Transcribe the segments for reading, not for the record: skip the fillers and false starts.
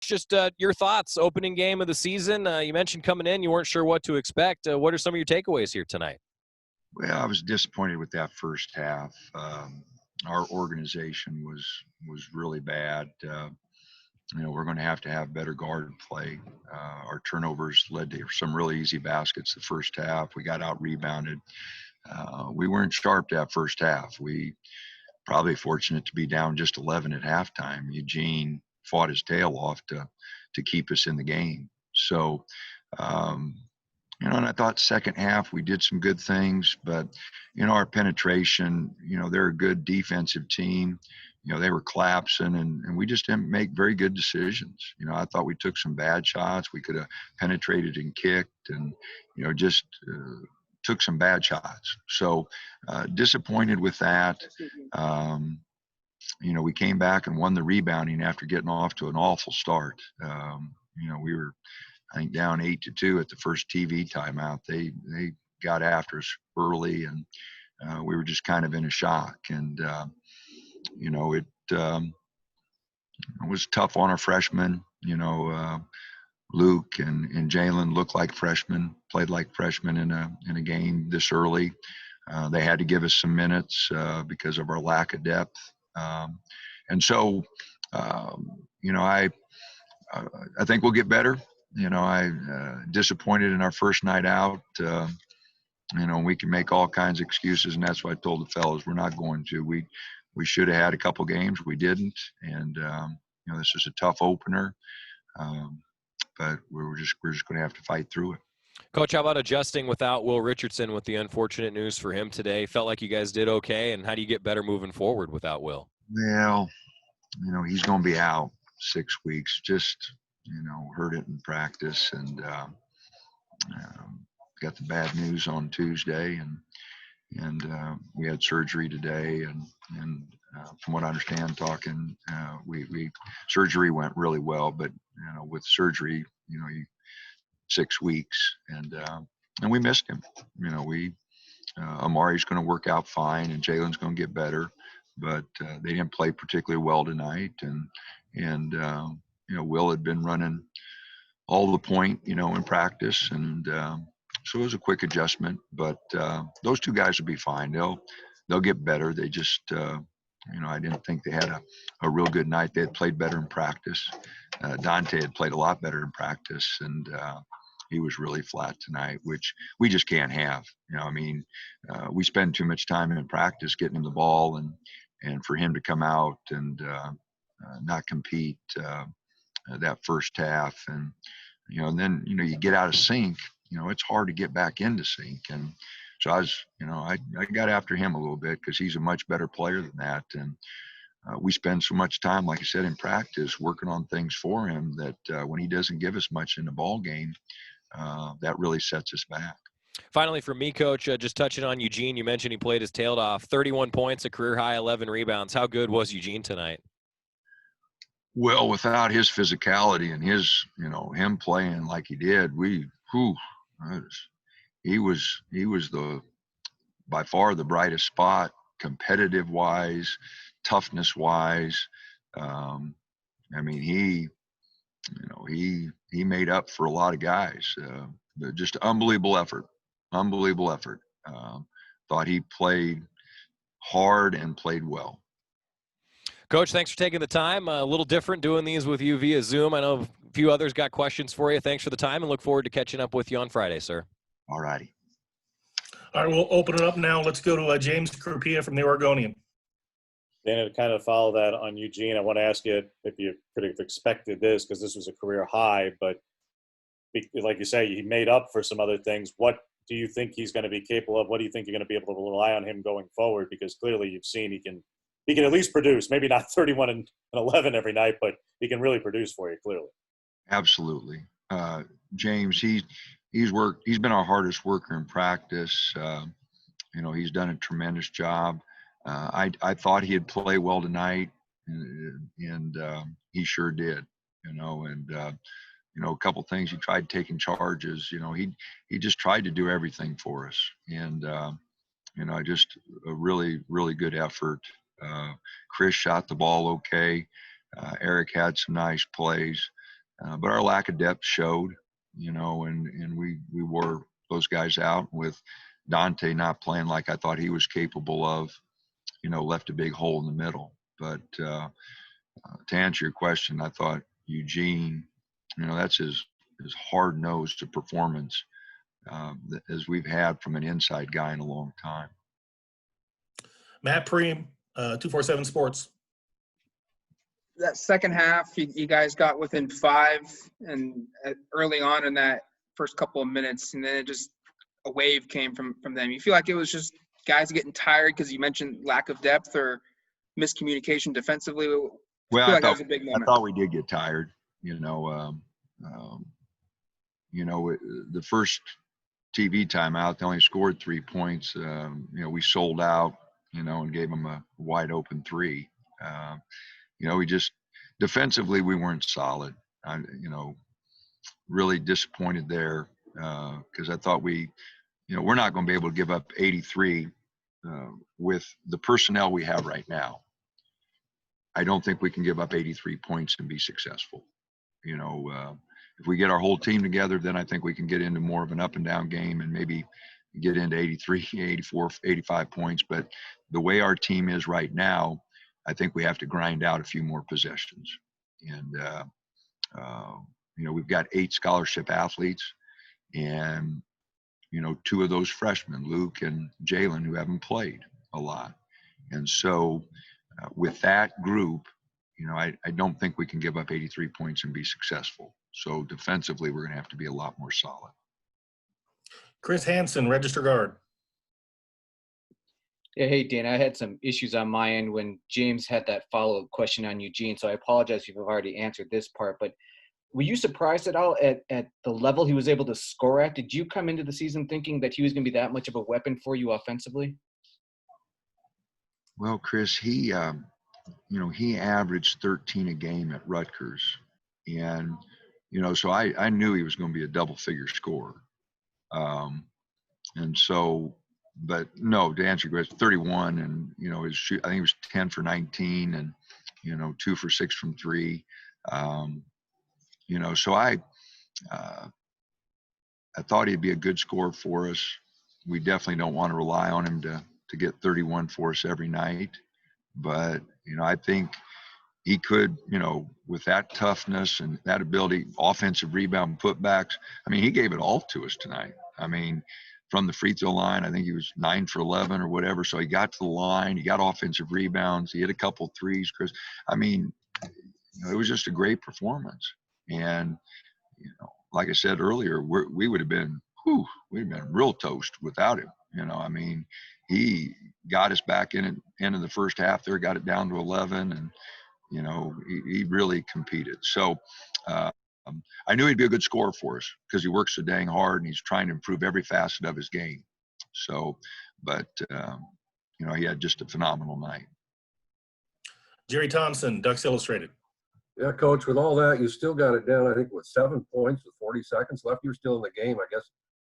Just your thoughts, opening game of the season. You mentioned coming in, you weren't sure what to expect. What are some of your takeaways here tonight? Well, I was disappointed with that first half. Our organization was really bad. We're going to have better guard play. Our turnovers led to some really easy baskets the first half. We got out rebounded. We weren't sharp that first half. We probably fortunate to be down just 11 at halftime. Eugene fought his tail off to keep us in the game. So, and I thought second half we did some good things, but our penetration, they're a good defensive team. They were collapsing, and we just didn't make very good decisions. I thought we took some bad shots. We could have penetrated and kicked, and just took some bad shots. So disappointed with that. We came back and won the rebounding after getting off to an awful start. We were, I think, down 8-2 at the first TV timeout. They got after us early, and we were just kind of in a shock. And it was tough on our freshmen. Luke and Jalen looked like freshmen, played like freshmen in a game this early. They had to give us some minutes because of our lack of depth. And so, I think we'll get better. I disappointed in our first night out. We can make all kinds of excuses, and that's what I told the fellas. We're not going to. We should have had a couple games. We didn't, and this is a tough opener. But we're just going to have to fight through it. Coach, how about adjusting without Will Richardson with the unfortunate news for him today? Felt like you guys did okay, and how do you get better moving forward without Will? Well, he's going to be out 6 weeks. Just, heard it in practice, and got the bad news on Tuesday, and we had surgery today, and from what I understand, we surgery went really well, but with surgery, 6 weeks, and we missed him. Amari's going to work out fine, and Jalen's going to get better, but they didn't play particularly well tonight, and Will had been running all the point, in practice, and so it was a quick adjustment, but those two guys will be fine. They'll get better. They just, I didn't think they had a real good night. They had played better in practice. Dante had played a lot better in practice, and he was really flat tonight, which we just can't have. We spend too much time in practice getting him the ball, and for him to come out and not compete that first half, and then you get out of sync. It's hard to get back into sync, and so I got after him a little bit because he's a much better player than that, and we spend so much time, like I said, in practice working on things for him that when he doesn't give us much in the ball game, that really sets us back. Finally, for me, Coach, just touching on Eugene, you mentioned he played his tail off. 31 points, a career high, 11 rebounds. How good was Eugene tonight? Well, without his physicality and his, him playing like he did, he was by far the brightest spot, competitive wise, toughness wise. He made up for a lot of guys. Just unbelievable effort. Thought he played hard and played well. Coach, thanks for taking the time. A little different doing these with you via Zoom. I know a few others got questions for you. Thanks for the time, and look forward to catching up with you on Friday, sir. All righty. All right, we'll open it up now. Let's go to James Krupia from the Oregonian. Dana, to kind of follow that on Eugene, I want to ask you if you could have expected this, because this was a career high, but like you say, he made up for some other things. What do you think he's going to be capable of? What do you think you're going to be able to rely on him going forward? Because clearly you've seen he can at least produce, maybe not 31 and 11 every night, but he can really produce for you, clearly. Absolutely. James, he's been our hardest worker in practice. He's done a tremendous job. I thought he'd play well tonight, and he sure did, a couple things. He tried taking charges, he just tried to do everything for us. And, just a really, really good effort. Chris shot the ball okay. Eric had some nice plays. but our lack of depth showed, and we wore those guys out with Dante not playing like I thought he was capable of, left a big hole in the middle. But to answer your question, I thought Eugene, that's his hard-nosed performance as we've had from an inside guy in a long time. Matt Preem, 247 Sports. That second half, you guys got within 5 and early on in that first couple of minutes, and then it just a wave came from them. You feel like it was just guys getting tired because you mentioned lack of depth or miscommunication defensively? Well, feel like that was a big moment. I thought we did get tired. The first TV timeout, they only scored 3 points. We sold out, and gave them a wide open 3. We just defensively we weren't solid. Really disappointed there because I thought we're not going to be able to give up 83 with the personnel we have right now. I don't think we can give up 83 points and be successful. If we get our whole team together, then I think we can get into more of an up and down game and maybe get into 83, 84, 85 points. But the way our team is right now, I think we have to grind out a few more possessions. And, we've got 8 scholarship athletes and, 2 of those freshmen, Luke and Jalen, who haven't played a lot. And so with that group, I don't think we can give up 83 points and be successful. So defensively, we're going to have to be a lot more solid. Chris Hansen, register guard. Yeah, hey, Dan, I had some issues on my end when James had that follow-up question on Eugene, so I apologize if you've already answered this part, but were you surprised at all at the level he was able to score at? Did you come into the season thinking that he was going to be that much of a weapon for you offensively? Well, Chris, he averaged 13 a game at Rutgers. And, so I knew he was going to be a double-figure scorer. And so, but no, to answer your question, 31 and, I think it was 10 for 19 and, 2 for 6 from 3. So I thought he'd be a good scorer for us. We definitely don't want to rely on him to get 31 for us every night. But, I think he could, with that toughness and that ability, offensive rebound, putbacks. I mean, he gave it all to us tonight. I mean, from the free throw line, I think he was 9 for 11 or whatever. So he got to the line, he got offensive rebounds, he hit a couple threes, Chris. I mean, it was just a great performance. And, like I said earlier, we would have been real toast without him. I mean, he got us back in at the end of the first half there, got it down to 11, and, he really competed. So I knew he'd be a good scorer for us because he works so dang hard and he's trying to improve every facet of his game. So, but, he had just a phenomenal night. Jerry Thompson, Ducks Illustrated. Yeah, Coach, with all that, you still got it down, I think, with 7 points with 40 seconds left. You're still in the game, I guess.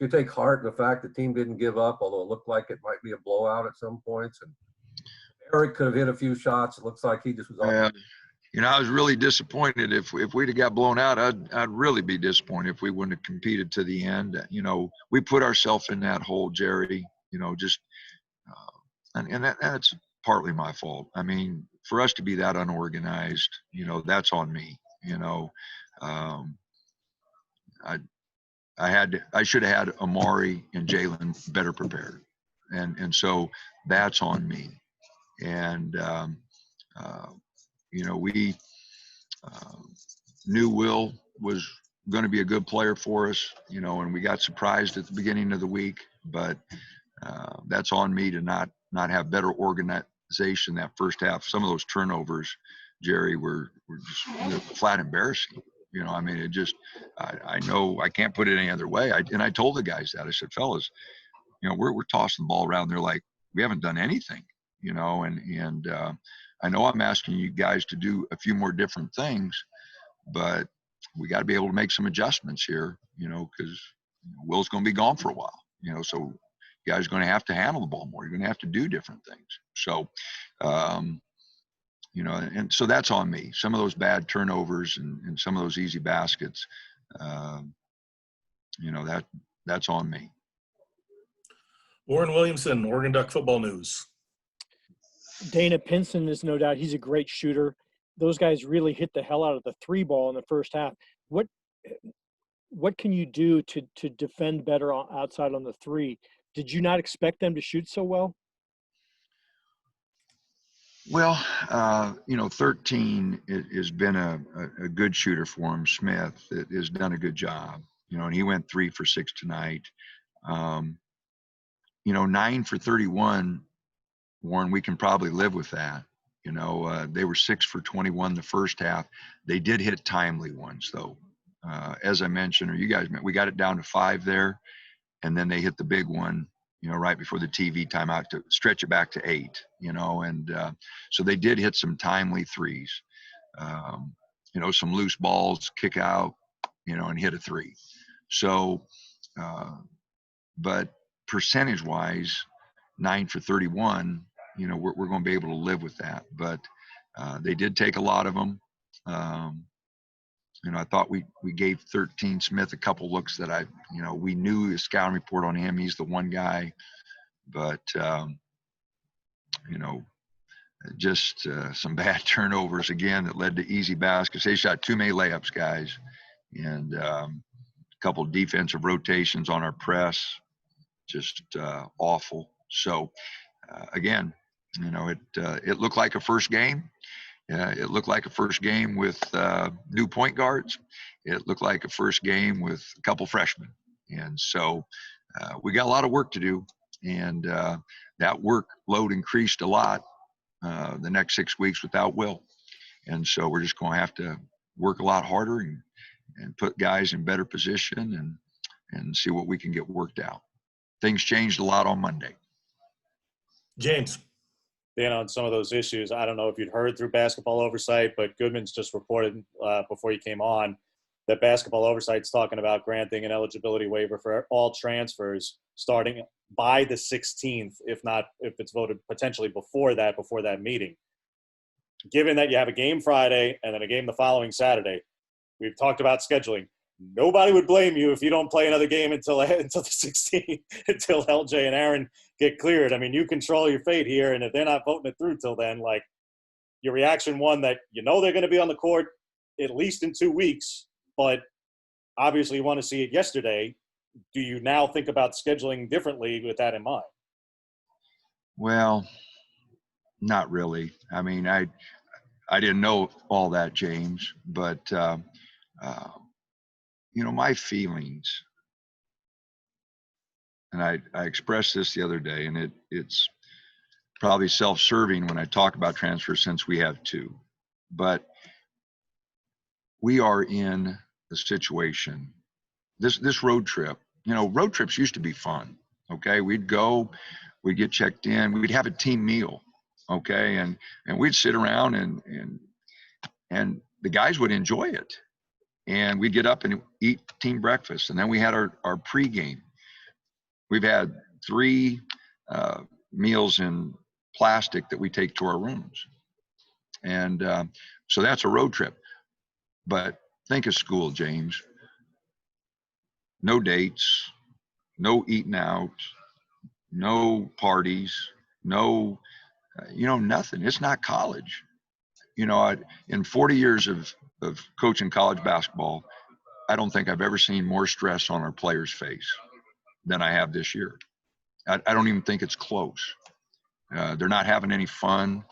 You take heart in the fact the team didn't give up, although it looked like it might be a blowout at some points. And Eric could have hit a few shots. It looks like he just was off. I was really disappointed. If we'd have got blown out, I'd really be disappointed if we wouldn't have competed to the end. We put ourselves in that hole, Jerry, and that's partly my fault. I mean, for us to be that unorganized, that's on me. I should have had Amari and Jalen better prepared, and so that's on me. And we knew Will was going to be a good player for us, and we got surprised at the beginning of the week. But that's on me to not have better organization that first half. Some of those turnovers, Jerry, were just flat embarrassing. I mean, it just, I know I can't put it any other way. And I told the guys that. I said, fellas, we're tossing the ball around there like we haven't done anything, and I know I'm asking you guys to do a few more different things, but we got to be able to make some adjustments here, because Will's going to be gone for a while, so you guys are going to have to handle the ball more. You're going to have to do different things. So, and so that's on me. Some of those bad turnovers and some of those easy baskets, that's on me. Warren Williamson, Oregon Duck Football News. Dana Pinson is no doubt, he's a great shooter. Those guys really hit the hell out of the three ball in the first half. What can you do to defend better outside on the three? Did you not expect them to shoot so well? Well, 13 has been a good shooter for him. Smith has done a good job, and he went 3 for 6 tonight. 9 for 31, Warren, we can probably live with that. They were 6 for 21 the first half. They did hit timely ones, though. As I mentioned, or you guys meant, we got it down to 5 there, and then they hit the big one, right before the TV timeout to stretch it back to 8, and so they did hit some timely threes, some loose balls, kick out, and hit a 3. So, but percentage-wise, 9 for 31, we're going to be able to live with that. But they did take a lot of them. I thought we gave 13 Smith a couple looks that we knew the scouting report on him. He's the one guy, but just some bad turnovers again that led to easy baskets. They shot too many layups, guys, and a couple defensive rotations on our press, just awful. So again, it looked like a first game. It looked like a first game with new point guards. It looked like a first game with a couple freshmen. And so we got a lot of work to do. And that workload increased a lot the next 6 weeks without Will. And so we're just going to have to work a lot harder and put guys in better position and see what we can get worked out. Things changed a lot on Monday. James. Dan, on some of those issues, I don't know if you'd heard through basketball oversight, but Goodman's just reported before you came on that basketball oversight's talking about granting an eligibility waiver for all transfers starting by the 16th, if it's voted potentially before that meeting. Given that you have a game Friday and then a game the following Saturday, we've talked about scheduling. Nobody would blame you if you don't play another game until the 16th, until LJ and Aaron get cleared. I mean, you control your fate here, and if they're not voting it through till then, your reaction, one, that they're going to be on the court at least in 2 weeks, but obviously you want to see it yesterday. Do you now think about scheduling differently with that in mind? Well, not really. I mean, I didn't know all that, James, but my feelings, and I expressed this the other day, and it's probably self-serving when I talk about transfers since we have 2, but we are in a situation, this road trip, road trips used to be fun. Okay. We'd go, we'd get checked in, we'd have a team meal. Okay. And we'd sit around and the guys would enjoy it. And we'd get up and eat team breakfast. And then we had our pregame. We've had 3 meals in plastic that we take to our rooms. And so that's a road trip. But think of school, James. No dates, no eating out, no parties, no, nothing. It's not college. In 40 years of coaching college basketball, I don't think I've ever seen more stress on our players' face than I have this year. I don't even think it's close. They're not having any fun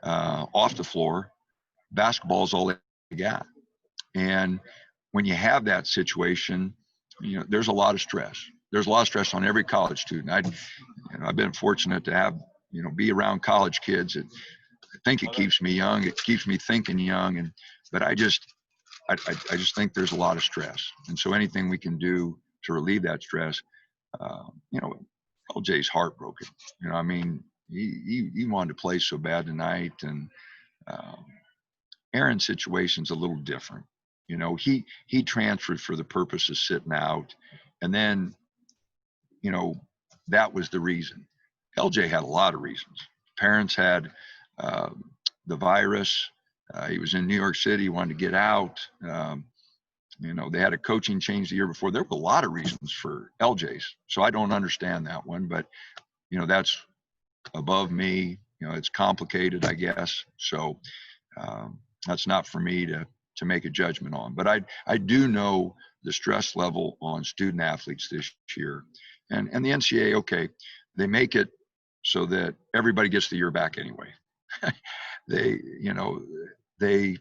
off the floor. Basketball is all they got. And when you have that situation, there's a lot of stress. There's a lot of stress on every college student. I've been fortunate to have, be around college kids. I think it keeps me young. It keeps me thinking young. But I just think there's a lot of stress. And so anything we can do to relieve that stress, LJ's heartbroken. He wanted to play so bad tonight. And Aaron's situation's a little different. He transferred for the purpose of sitting out. And then, that was the reason. LJ had a lot of reasons. Parents had the virus. He was in New York City, wanted to get out. They had a coaching change the year before. There were a lot of reasons for LJ's. So I don't understand that one, but that's above me. It's complicated, I guess. So that's not for me to make a judgment on. But I do know the stress level on student athletes this year, and the NCAA, okay, they make it so that everybody gets the year back anyway. They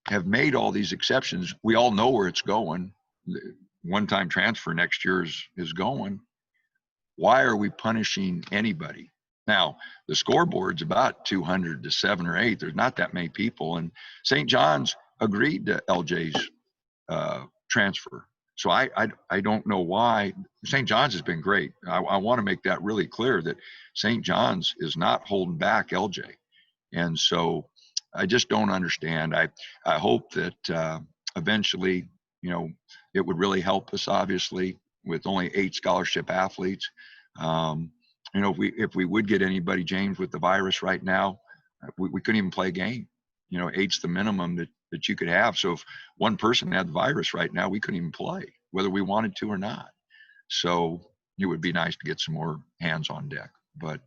have made all these exceptions. We all know where it's going. The one-time transfer next year is going. Why are we punishing anybody? Now, the scoreboard's about 200 to 7 or 8. There's not that many people. And St. John's agreed to LJ's transfer. So I don't know why. St. John's has been great. I want to make that really clear that St. John's is not holding back LJ. And so I just don't understand. I hope that eventually, it would really help us, obviously, with only 8 scholarship athletes. If we would get anybody, James, with the virus right now, we couldn't even play a game. 8's the minimum that you could have. So if one person had the virus right now, we couldn't even play, whether we wanted to or not. So it would be nice to get some more hands on deck. But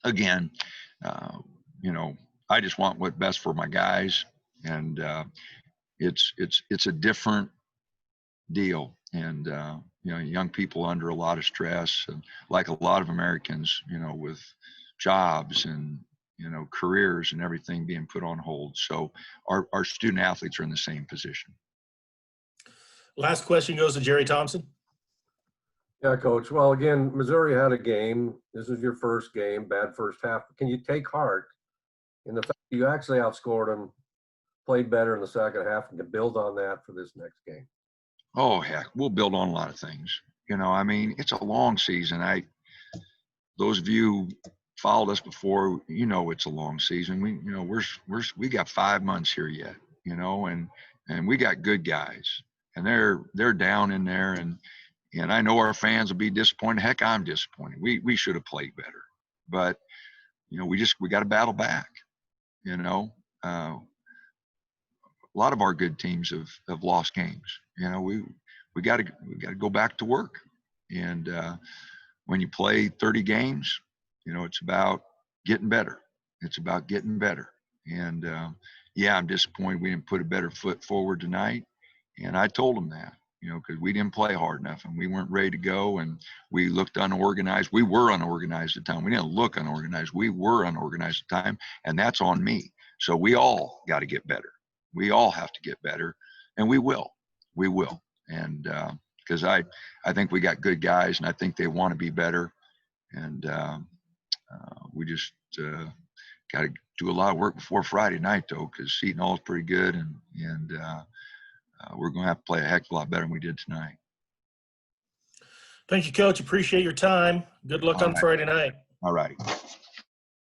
again, I just want what's best for my guys, and it's a different deal. And young people under a lot of stress, and like a lot of Americans, with jobs and careers and everything being put on hold. So our student athletes are in the same position. Last question goes to Jerry Thompson. Yeah, Coach. Well, again, Missouri had a game. This is your first game, bad first half. Can you take heart in the fact that you actually outscored them, played better in the second half, and to build on that for this next game? Oh, heck, we'll build on a lot of things. It's a long season. Those of you followed us before, it's a long season. We got 5 months here yet, and we got good guys, and they're down in there, and I know our fans will be disappointed. Heck, I'm disappointed. We should have played better, but we got to battle back. A lot of our good teams have lost games. We got to go back to work, and when you play 30 games, it's about getting better. It's about getting better. And yeah, I'm disappointed we didn't put a better foot forward tonight. And I told them that, because we didn't play hard enough and we weren't ready to go, and we looked unorganized. We were unorganized at the time. We didn't look unorganized. We were unorganized at the time, and that's on me. So we all got to get better. We all have to get better, and we will. We will. And because I think we got good guys, and I think they want to be better. And we just got to do a lot of work before Friday night, though, because Seton Hall is pretty good, and we're going to have to play a heck of a lot better than we did tonight. Thank you, Coach. Appreciate your time. Good luck on Friday night. All righty.